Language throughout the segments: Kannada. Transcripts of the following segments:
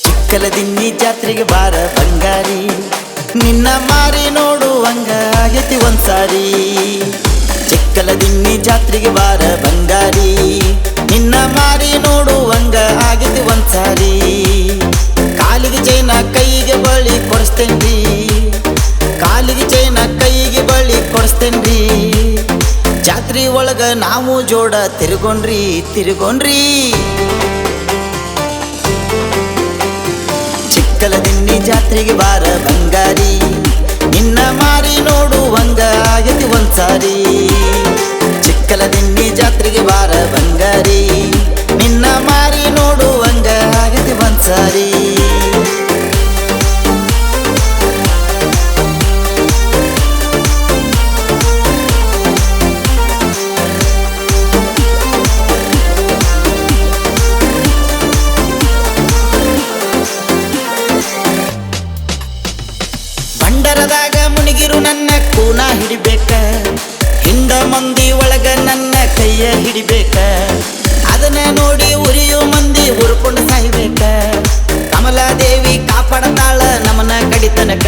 ಚಿಕ್ಕಲದಿನ್ನಿ ಜಾತ್ರೆಗೆ ಬಾರ ಬಂಗಾರಿ, ನಿನ್ನ ಮಾರಿ ನೋಡುವಂಗ ಆಗೈತಿ ಒಂದ್ಸಾರಿ. ಚಿಕ್ಕಲದಿನ್ನಿ ಜಾತ್ರೆಗೆ ಬಾರ ಬಂಗಾರಿ, ನಿನ್ನ ಮಾರಿ ನೋಡುವಂಗ ಆಗೈತಿ ಒಂದ್ಸಾರಿ. ಕಾಲಿಗೆ ಚೈನ ಕೈಗೆ ಬಳಿ ಕೊಡಿಸ್ತೇನ್ರಿ, ಕಾಲಿಗೆ ಚೈನ ಕೈಗೆ ಬಳಿ ಕೊಡಿಸ್ತೇನ್ರಿ. ಜಾತ್ರೆ ಒಳಗ ನಾವು ಜೋಡ ತಿರುಗೋಣ್ರಿ ತಿರುಗೋಣ್ರಿ. ಚಿಕ್ಕಲದಿನ್ನಿ ಜಾತ್ರೆಗೆ ಬಾರ ಬಂಗಾರಿ, ನಿನ್ನ ಮಾರಿ ನೋಡುವಂಗ ಆಗೈತಿ ಒಂದ್ಸಾರಿ. ಚಿಕ್ಕಲದಿನ್ನಿ ಜಾತ್ರೆಗೆ ಬಾರ ಬಂಗಾರಿ, ನಿನ್ನ ಮಾರಿ ನೋಡುವಂಗ ಆಗೈತಿ ಒಂದ್ಸಾರಿ. ಬಂಡರದಾಗ ಮುನಿಗಿರು ನನ್ನ ಕೂನ ಹಿಡಿಬೇಕ, ಹಿಂದ ಮಂದಿ ಒಳಗ ನನ್ನ ಕೈಯ ಹಿಡಿಬೇಕ. ಅದನ್ನ ನೋಡಿ ಉರಿಯೋ ಮಂದಿ ಉರ್ಕೊಂಡು ಸಾಯ್ಬೇಕ. ಕಮಲಾದೇವಿ ಕಾಪಾಡತಾಳ ನಮನ ಕಡಿತನಕ.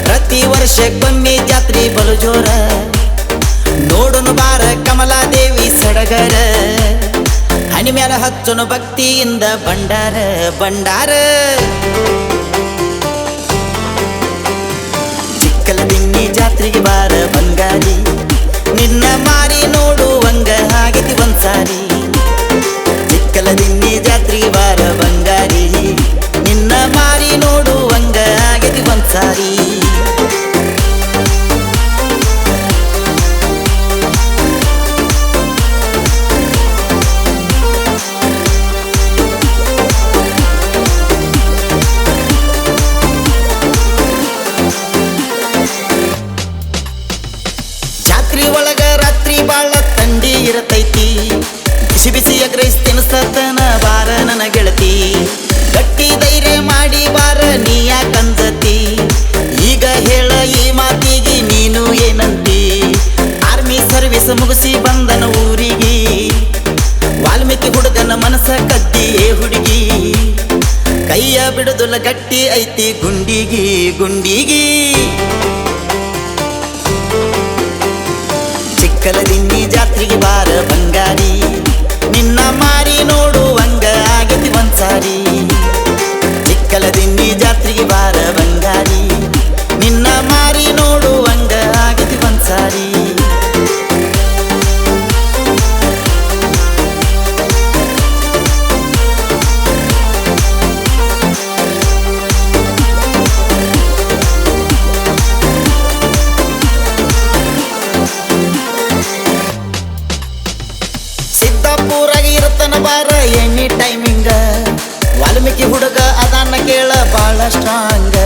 ಪ್ರತಿ ವರ್ಷಕ್ಕೊಮ್ಮೆ ಜಾತ್ರೆ ಬಲು ಜೋರ, ನೋಡುನು ಬಾರ ಕಮಲಾದೇವಿ ಸಡಗರ. ಹಣಿ ಮ್ಯಾಲ ಹಚ್ಚುನು ಭಕ್ತಿಯಿಂದ ಭಂಡಾರ ಭಂಡಾರ. ಚಿಕ್ಕಲದಿನ್ನಿ ಜಾತ್ರೆಗೆ ಬಾರ ಬಂಗಾರಿ, ನಿನ್ನ ಮಾರಿ ನೋಡುವಂಗ ಆಗೈತಿ ಒಂದ್ಸಾರಿ. ಚಿಕ್ಕಲದಿನ್ನಿ ಜಾತ್ರೆಗೆ ಬಾರ ಬಂಗಾರಿ, ನಿನ್ನ ಮಾರಿ ನೋಡುವಂಗ ಆಗೈತಿ ಒಂದ್ಸಾರಿ. ಜಾತ್ರೆ ಒಳಗ ರಾತ್ರಿ ಬಾಳ ತಂಡಿ ಇರತೈತಿ, ಬಿಸಿ ಬಿಸಿ ಎಗ್ರೈಸ್ ತಿನ್ಸತನ ಬಾರ ನನ್ನ ಗೆಳತಿ. ಗಟ್ಟಿ ಧೈರ್ಯ ಮಾಡಿ ಬಾರ ನೀ ಯಾಕಂದತಿ, ಈಗ ಹೇಳ ಈ ಮಾತಿಗೆ ನೀನು ಏನಂತಿ. ಆರ್ಮಿ ಸರ್ವಿಸ್ ಮುಗಿಸಿ ಬಂದನ ಊರಿಗೆ, ವಾಲ್ಮೀಕಿ ಹುಡುಗನ ಮನಸ ಕದ್ದಿ ಹುಡುಗಿ. ಕೈಯ ಬಿಡುದುಲ ಗಟ್ಟಿ ಐತಿ ಗುಂಡಿಗಿ ಗುಂಡಿಗಿ. ಚಿಕ್ಕಲದಿನ್ನಿ ಜಾತ್ರೆಗೆ ಬಾರ ಬಂಗಾರಿ, ನಿನ್ನ ಮಾರಿ ನೋಡುವಂಗ ಆಗೈತಿ ಒಂದ್ಸಾರಿ. ಚಿಕ್ಕಲದಿನ್ನಿ ಜಾತ್ರೆಗೆ ಬಾರ ಬಂಗಾರಿ, ನಿನ್ನ ಮಾರಿ ನೋಡುವಂಗ ಆಗೈತಿ ಒಂದ್ಸಾರಿ. ಸಿದ್ದಾಪುರಾಗ ಇರತನ ಬಾರ ಎನಿ ಟೈಮಿಂಗ, ವಾಲ್ಮೀಕಿ ಹುಡುಗ ಅದನ್ನ ಕೇಳ ಬಾಳ ಸ್ಟ್ರಾಂಗ.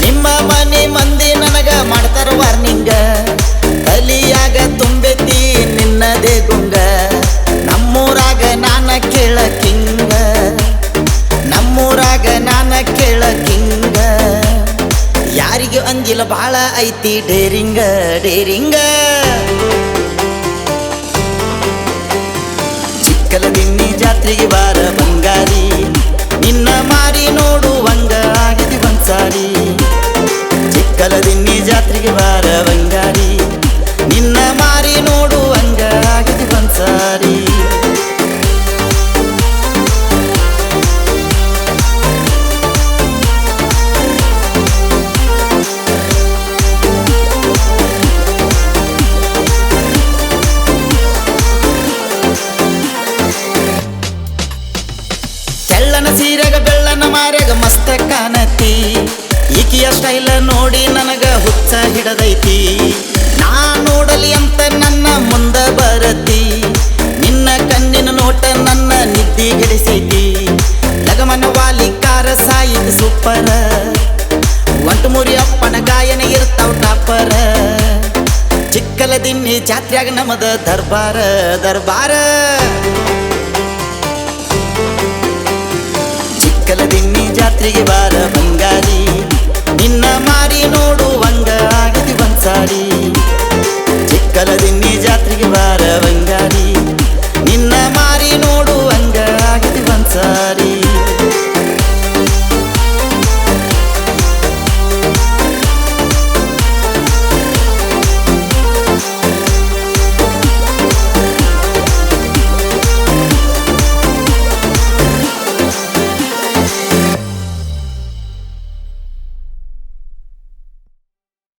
ನಿಮ್ಮ ಮನೆ ಮಂದಿ ನನಗ ಮಾಡ್ತಾರ ವಾರ್ನಿಂಗ, ತಲಿಯಾಗ ತುಂಬೆತಿ ನಿನ್ನದೇ ಗುಂಗ. ನಮ್ಮೂರಾಗ ನಾನ ಕೇಳ ಕಿಂಗ, ನಮ್ಮೂರಾಗ ನಾನ ಕೇಳ ಕಿಂಗ. ಯಾರಿಗೂ ಅಂಜಿಲ್ಲ ಬಾಳ ಐತಿ ಡೇರಿಂಗ ಡೇರಿಂಗ. ಚಿಕ್ಕಲದಿನ್ನಿ ಜಾತ್ರೆಗೆ ಬಾರ ಬಂಗಾರಿ, ನಿನ್ನ ಮಾರಿ ನೋಡುವಂಗ ಆಗೈತಿ ಒಂದ್ಸಾರಿ. ಚಿಕ್ಕಲದಿನ್ನಿ ಜಾತ್ರೆಗೆ ಬಾರ ಬಂಗಾರಿ, ನಿನ್ನ ಮಾರಿ ನೋಡುವಂಗ ಆಗೈತಿ ಒಂದ್ಸಾರಿ. ತೆಳ್ಳನ ಸೀರೆಗ ಬೆಳ್ಳನ ಮಾರ್ಯಾಗ ಮಸ್ತ ಕಾಣತಿ, ಈಕಿಯ ಸ್ಟೈಲ ನೋಡಿ ನನಗ ಹುಚ್ಚ ಹಿಡದೈತಿ. ನಾ ನೋಡಲಿ ಅಂತ ನನ್ನ ಮುಂದ ಬರತಿ, ನಿನ್ನ ಕಣ್ಣಿನ ನೋಟ ನನ್ನ ನಿದ್ದಿ ಗೆಡಿಸೈತಿ. ಲಗಮನ ವಾಲಿಕಾರ ಸಾಯಿದ ಸೂಪರ, ಒಂಟು ಮುರಿ ಅಪ್ಪನ ಗಾಯನ ಇರ್ತಾವ ಟಾಪರ. ಚಿಕ್ಕಲದಿನ್ನಿ ಜಾತ್ರ್ಯಾಗ ನಮದ ದರ್ಬಾರ ದರ್ಬಾರ. ಚಿಕ್ಕಲದಿನ್ನಿ ಜಾತ್ರೆಗೆ ಬಾರ ಬಂಗಾರಿ, ನಿನ್ನ ಮಾರಿ